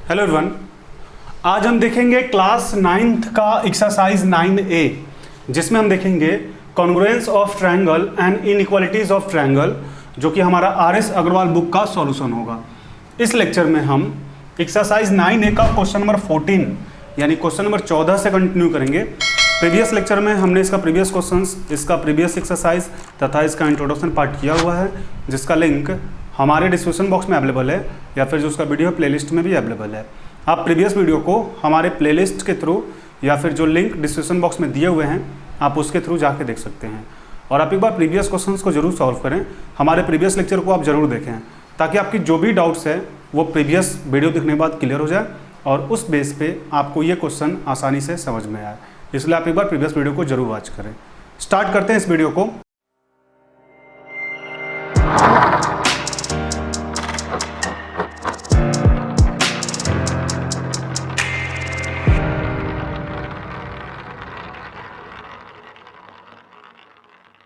Hello everyone, आज हम देखेंगे क्लास 9th का एक्सरसाइज 9A, जिसमें हम देखेंगे congruence of triangle and inequalities of triangle, जो कि हमारा RS अग्रवाल बुक का सॉल्यूशन होगा। इस लेक्चर में हम एक्सरसाइज 9A का क्वेश्चन नंबर 14 यानी क्वेश्चन नंबर 14 से कंटिन्यू करेंगे। प्रीवियस लेक्चर में हमने इसका प्रीवियस क्वेश्चंस, इसका प्रीवियस एक्सरसाइज तथा इसका इंट्रोडक्शन पार्ट किया हुआ है, जिसका लिंक हमारे डिस्क्रिप्शन बॉक्स में अवेलेबल है या फिर जो उसका वीडियो प्लेलिस्ट में भी अवेलेबल है। आप प्रीवियस वीडियो को हमारे प्लेलिस्ट के थ्रू या फिर जो लिंक डिस्क्रिप्शन बॉक्स में दिए हुए हैं आप उसके थ्रू जाके देख सकते हैं। और आप एक बार प्रीवियस क्वेश्चंस को जरूर सॉल्व करें, हमारे प्रीवियस लेक्चर को आप जरूर देखें, ताकि आपकी जो भी डाउट्स है वो प्रीवियस वीडियो देखने के बाद क्लियर हो जाए और उस बेस पे आपको ये क्वेश्चन आसानी से समझ में आए। इसलिए आप एक बार प्रीवियस वीडियो को जरूर वॉच करें। स्टार्ट करते हैं इस वीडियो को।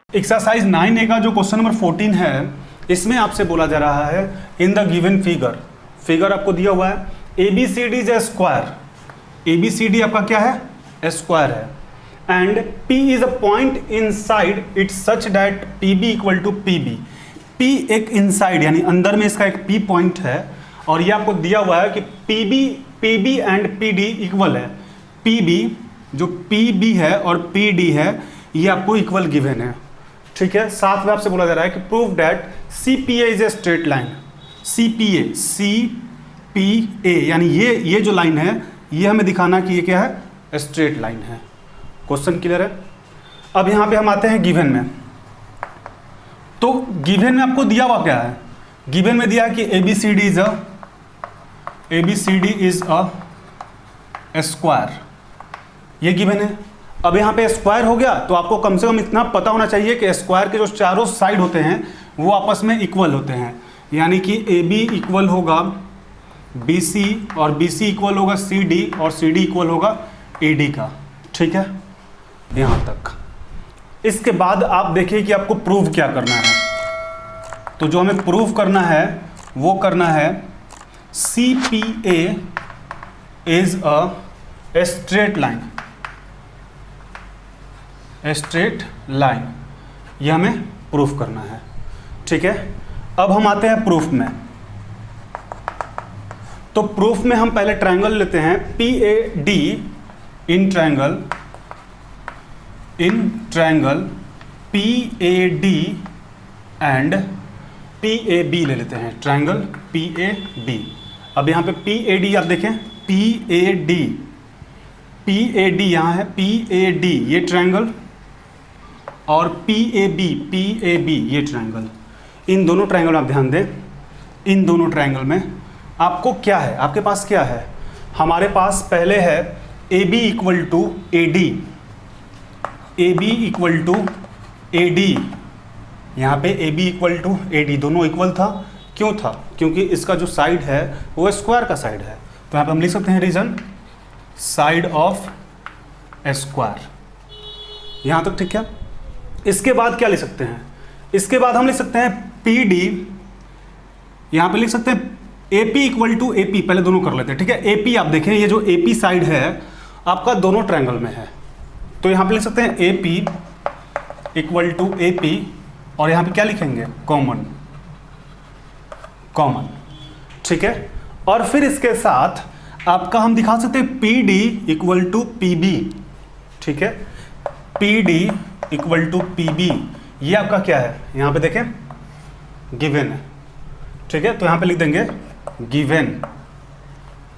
एक्सरसाइज 9A का जो क्वेश्चन नंबर 14 है, इसमें आपसे बोला जा रहा है इन द गिवन फिगर आपको दिया हुआ है ABCD is a square. ABCD आपका क्या है? ए स्क्वायर है। And P is a point inside it such that PB equal to PB। P एक इनसाइड यानी अंदर में इसका एक P पॉइंट है और ये आपको दिया हुआ है कि PB एंड PD इक्वल है। PB जो PB है और PD है ये आपको इक्वल गिवन है, ठीक है। साथ में आपसे बोला जा रहा है कि prove that CPA is a straight line. CPA यानी ये जो लाइन है ये हमें दिखाना कि ये क्या है? स्ट्रेट लाइन है। क्वेश्चन क्लियर है? अब यहां पे हम आते हैं गिवन में। तो गिवन में आपको दिया हुआ क्या है? गिवन में दिया है कि ABCD इज अ स्क्वायर, ये गिवन है। अब यहाँ पे स्क्वायर हो गया तो आपको कम से कम इतना पता होना चाहिए कि स्क्वायर के जो चारों साइड होते हैं वो आपस में इक्वल होते हैं, यानी कि AB इक्वल होगा BC और BC इक्वल होगा CD और CD इक्वल होगा AD का, ठीक है, यहाँ तक। इसके बाद आप देखिए कि आपको प्रूव क्या करना है। तो जो हमें प्रूव करना है वो करना है CPA is a straight line, ये हमें प्रूफ करना है, ठीक है। अब हम आते हैं प्रूफ में। तो प्रूफ में हम पहले ट्रायंगल लेते हैं PAD in triangle PAD and PAB ले लेते हैं, ट्रायंगल PAB। अब यहाँ पे PAD आप देखें, PAD यहाँ है, PAD ये ट्रायंगल और PAB ये ट्रायंगल। इन दोनों ट्रायंगल आप ध्यान दें, इन दोनों ट्रायंगल में आपको क्या है? आपके पास क्या है? हमारे पास पहले है AB इक्वल टू AD, यहाँ पे AB इक्वल टू AD दोनों इक्वल था। क्यों था? क्योंकि इसका जो साइड है वो स्क्वायर का साइड है। तो यहाँ पे हम लिख सकते हैं रीजन साइड ऑफ स्क्वायर, यहाँ तक ठीक है। इसके बाद क्या लिख सकते हैं? इसके बाद हम लिख सकते हैं PD, यहाँ पे लिख सकते हैं AP इक्वल टू AP, पहले दोनों कर लेते हैं, ठीक है। AP आप देखें, ये जो AP साइड है आपका दोनों ट्रायंगल में है, तो यहाँ पे लिख सकते हैं AP इक्वल टू AP और यहाँ पे क्या लिखेंगे? कॉमन, ठीक है। और फिर इसके साथ आपका हम दिखा सकते हैं PD इक्वल टू PB, ठीक है। PD इक्वल टू PB ये आपका क्या है? यहाँ पे देखें गिवन है, ठीक है। तो यहाँ पे लिख देंगे गिवन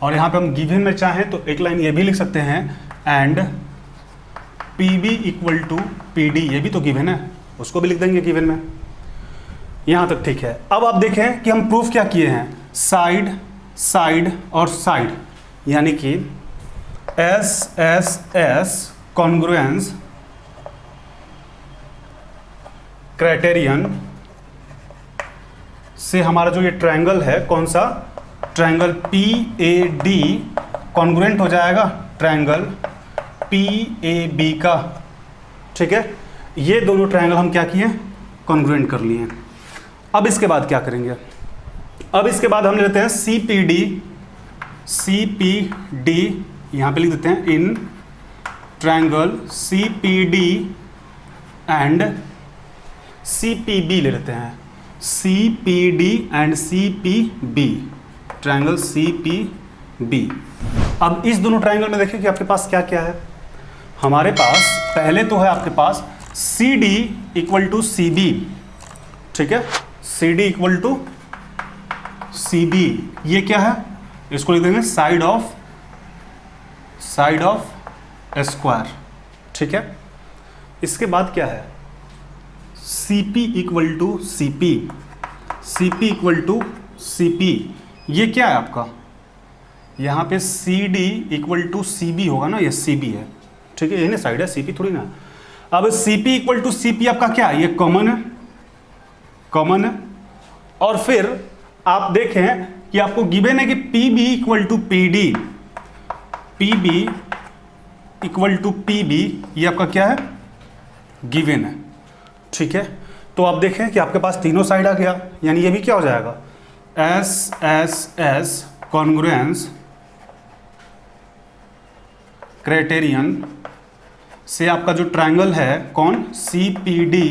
और यहाँ पे हम गिवन में चाहें तो एक लाइन ये भी लिख सकते हैं and PB equal to PD, ये भी तो गिवन है, उसको भी लिख देंगे गिवन में। यहाँ तक ठीक है। अब आप देखें कि हम प्रूफ क्या किए हैं? साइड और साइड, यानी कि SSS कॉन्ग्रुएंस क्राइटेरियन से हमारा जो ये ट्रायंगल है, कौन सा? ट्रायंगल PAD कॉन्ग्रुएंट हो जाएगा ट्रायंगल PAB का, ठीक है। ये दोनों ट्रायंगल हम क्या किए? कॉन्ग्रुएंट कर लिए। अब इसके बाद क्या करेंगे? अब इसके बाद हम लेते हैं सी पी डी, यहाँ पे लिख देते हैं इन triangle C P D and C P B ले लेते हैं, C P D and C P B, triangle C P B. अब इस दोनों ट्रायंगल में देखिए कि आपके पास क्या क्या है। हमारे पास पहले तो है आपके पास C D equal to C B, ठीक है, C D equal to C B, ये क्या है, इसको लिख देंगे साइड ऑफ स्क्वायर, ठीक है। इसके बाद क्या है, C P equal to C P, C P equal to C P, ये क्या है आपका, यहाँ पे C D equal to C B होगा ना, ये सी बी है, ठीक है, यही ना साइड है, सी पी थोड़ी ना। अब C P equal to C P आपका क्या है, ये कॉमन है, कॉमन है। और फिर आप देखें कि आपको गिवन है कि P B equal to P D, P B equal to P B, ये आपका क्या है, गिवन है, ठीक है। तो आप देखें कि आपके पास तीनों साइड आ गया, यानी ये भी क्या हो जाएगा, S S S congruence criterion से आपका जो ट्रायंगल है कौन, सी पी डी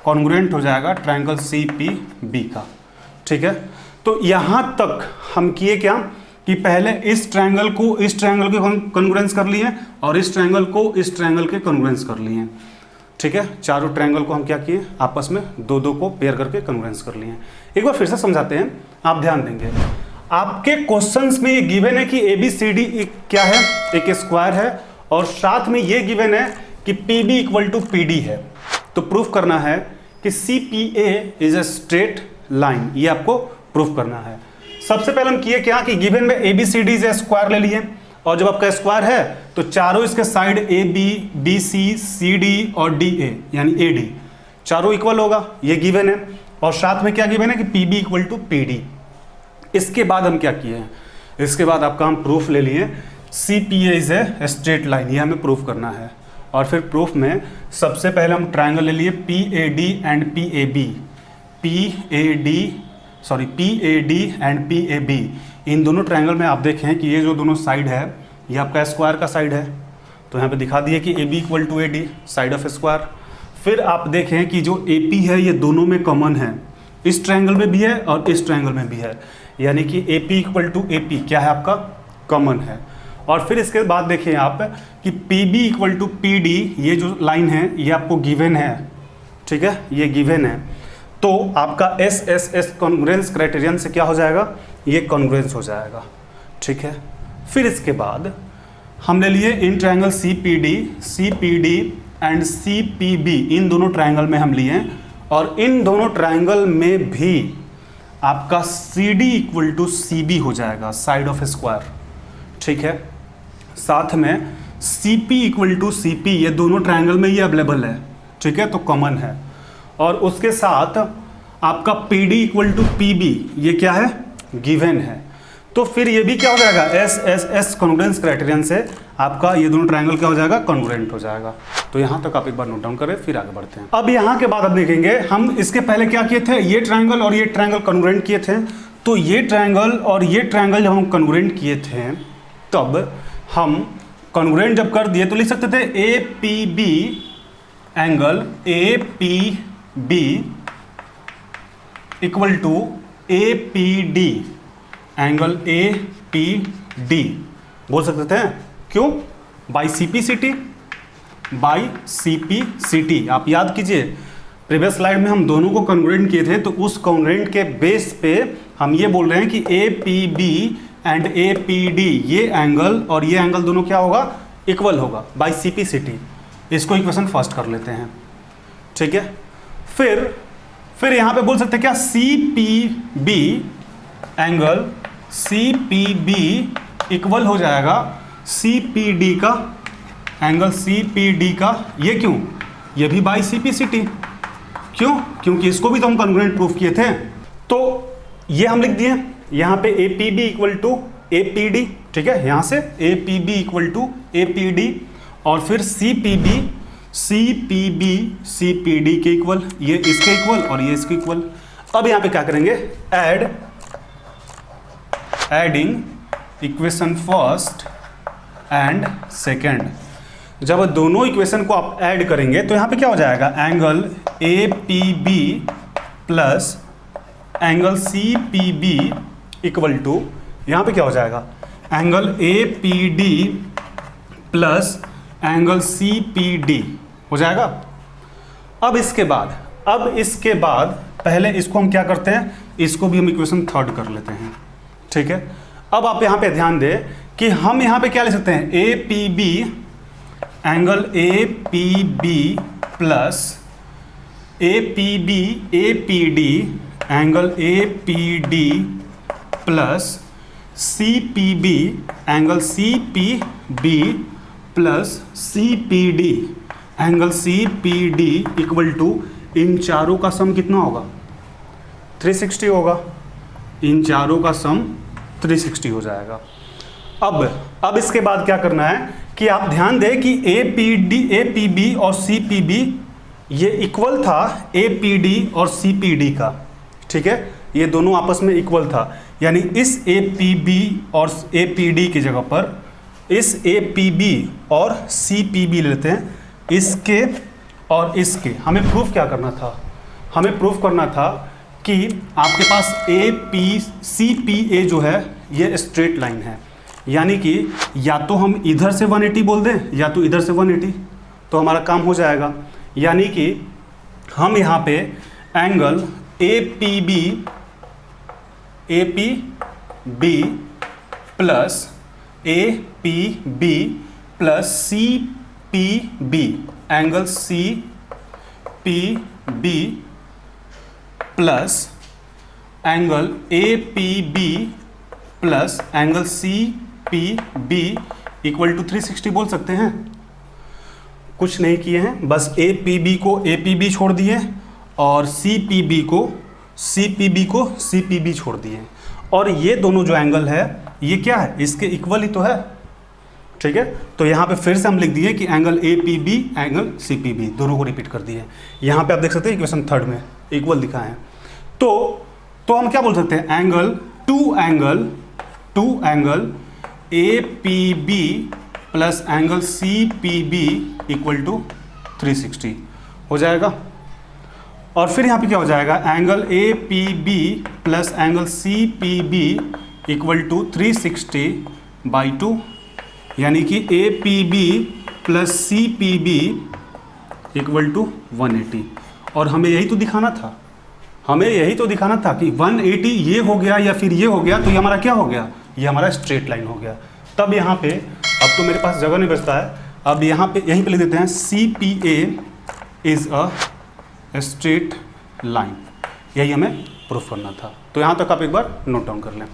कॉन्ग्रुएंट हो जाएगा ट्रायंगल सी पी बी का, ठीक है। तो यहाँ तक हम किए क्या कि पहले इस ट्रायंगल को इस ट्रायंगल के कॉन्ग्रुएंस कर लिए और इस ट्रायंगल को इस ट्रायंगल के कॉन्ग्रुएंस कर लिए, ठीक है। चारों ट्रायंगल को हम क्या किए, आपस में दो दो को पेयर करके कॉन्ग्रुएंस कर लिए। एक बार फिर से समझाते हैं, आप ध्यान देंगे। आपके क्वेश्चंस में ये गिवन है कि ए बी सी डी क्या है, एक स्क्वायर है, और साथ में ये गिवन है कि P B equal to P D है। तो प्रूफ करना है कि C P A is a straight line, ये आपको प्रूफ करना है। सबसे पहले हम किए क्या कि गिवन में ए बी सी डी से स्क्वायर ले लिए, और जब आपका स्क्वायर है तो चारों इसके side A B, B C, C D और डी ए, यानी ए डी चारों इक्वल होगा, ये गिवन है। और साथ में क्या गिवन है कि P B equal to P D. इसके बाद हम क्या किए हैं, इसके बाद आपका हम प्रूफ ले लिए C P A is a straight line, ये हमें प्रूफ करना है। और फिर प्रूफ में सबसे पहले हम ट्रायंगल ले लिए P A D and P A B, P A D and P A B. इन दोनों ट्रायंगल में आप देखें कि ये जो दोनों साइड है ये आपका स्क्वायर का साइड है, तो यहाँ पे दिखा दिए कि A B equal to A D, side of square. फिर आप देखें कि जो ए पी है ये दोनों में कॉमन है, इस ट्रायंगल में भी है और इस ट्रायंगल में भी है, यानी कि A P equal to A P क्या है आपका, कॉमन है। और फिर इसके बाद देखिए आप कि P B equal to P D, ये जो लाइन है ये आपको गिवन है, ठीक है, ये गिवन है। तो आपका S S S congruence criterion से क्या हो जाएगा, ये कॉन्ग्रुएंस हो जाएगा, ठीक है। फिर इसके बाद हम ले लिए इन triangle C P D and C P B, इन दोनों ट्रायंगल में हम लिए, और इन दोनों ट्रायंगल में भी आपका C D equal to C B हो जाएगा, साइड ऑफ स्क्वायर, ठीक है। साथ में C P equal to C P, ये दोनों ट्रायंगल में ये अवेलेबल है, ठीक है, तो कॉमन है। और उसके साथ आपका P D equal to P B, ये क्या है, गिवन है। तो फिर ये भी क्या हो जाएगा, S S S congruence criterion से आपका ये दोनों ट्रायंगल क्या हो जाएगा, कॉन्ग्रुएंट हो जाएगा। तो यहाँ तक आप एक बार नोट डाउन करें, फिर आगे बढ़ते हैं। अब यहाँ के बाद आप देखेंगे हम इसके पहले क्या किए थे, ये ट्रायंगल और ये ट्रायंगल कॉन्ग्रुएंट किए थे। तो ये ट्रायंगल और ये ट्रायंगल जब हम कॉन्ग्रुएंट किए थे, तब हम कॉन्ग्रुएंट जब कर दिए तो लिख सकते थे A P B angle A P B equal to A P D angle A P D बोल सकते थे। क्यों, by C P C T, by C P C T. आप याद कीजिए प्रीवियस स्लाइड में हम दोनों को कॉन्ग्रुएंट किए थे, तो उस कॉन्ग्रुएंट के बेस पे हम ये बोल रहे हैं कि A P B and A P D, ये एंगल और ये एंगल दोनों क्या होगा, इक्वल होगा by C P C T. इसको इक्वेशन फर्स्ट कर लेते हैं, ठीक है। फिर यहाँ पे बोल सकते हैं क्या, C P B angle C P B equal हो जाएगा सी पी डी का एंगल सी पी डी का। ये क्यों, ये भी by C P C T. क्यों, क्योंकि इसको भी तो हम कॉन्ग्रुएंट प्रूफ किए थे। तो ये हम लिख दिए यहाँ पे A P B equal to A P D, ठीक है, यहाँ से A P B equal to A P D, और फिर C P B C P D के इक्वल, ये इसके इक्वल और ये इसके इक्वल। अब यहाँ पे क्या करेंगे, adding equation first and second, जब दोनों इक्वेशन को आप ऐड करेंगे तो यहाँ पे क्या हो जाएगा, angle A P B plus angle C P B equal to, यहाँ पे क्या हो जाएगा, angle A P D plus angle C P D हो जाएगा। अब इसके बाद पहले इसको हम क्या करते हैं, इसको भी हम इक्वेशन थर्ड कर लेते हैं, ठीक है। अब आप यहाँ पे ध्यान दें कि हम यहाँ पे क्या ले सकते हैं, A P B, angle A P B plus A P B A P D, angle A P D plus C P B, angle C P B plus C P D, angle C P D equal to, इन चारों का सम कितना होगा, 360 होगा। इन चारों का सम 360 हो जाएगा। अब इसके बाद क्या करना है कि आप ध्यान दें कि ए पी बी और सी पी बी ये इक्वल था ए पी डी और सी पी डी का, ठीक है, ये दोनों आपस में इक्वल था। यानी इस ए पी बी और ए पी डी की जगह पर इस ए पी बी और सी पी बी लेते हैं, इसके और इसके। हमें प्रूफ क्या करना था, हमें प्रूफ करना था कि आपके पास ए पी सी पी ए जो है ये स्ट्रेट लाइन है, यानी कि या तो हम इधर से 180 बोल दें या तो इधर से 180, तो हमारा काम हो जाएगा। यानी कि हम यहाँ पे angle A P B plus A P B plus C P B, angle C P B plus angle A P B plus angle C P B equal to 360 बोल सकते हैं। कुछ नहीं किए हैं, बस ए पी बी को ए पी बी छोड़ दिए और सी पी बी को सी पी बी छोड़ दिए, और ये दोनों जो एंगल है ये क्या है, इसके इक्वल ही तो है, ठीक है। तो यहाँ पे फिर से हम लिख दिए कि angle A P B angle C P B, दोनों को रिपीट कर दिए। यहाँ पे आप देख सकते हैं इक्वेशन थर्ड में इक्वल दिखा है। तो हम क्या बोल सकते हैं, two angle A P B plus angle C P B equal to 360 हो जाएगा। और फिर यहाँ पे क्या हो जाएगा, angle A P B plus angle C P B equal to 360/2, यानी कि A P B plus C P B equal to 180। और हमें यही तो दिखाना था, कि 180 ये हो गया या फिर ये हो गया, तो ये हमारा क्या हो गया, ये हमारा स्ट्रेट लाइन हो गया। तब यहाँ पे अब तो मेरे पास जगह नहीं बचता है, अब यहाँ पे यहीं पे लिख देते हैं C P A is a straight line, यही हमें प्रूफ करना था। तो यहाँ तक आप एक बार नोट डाउन कर लें।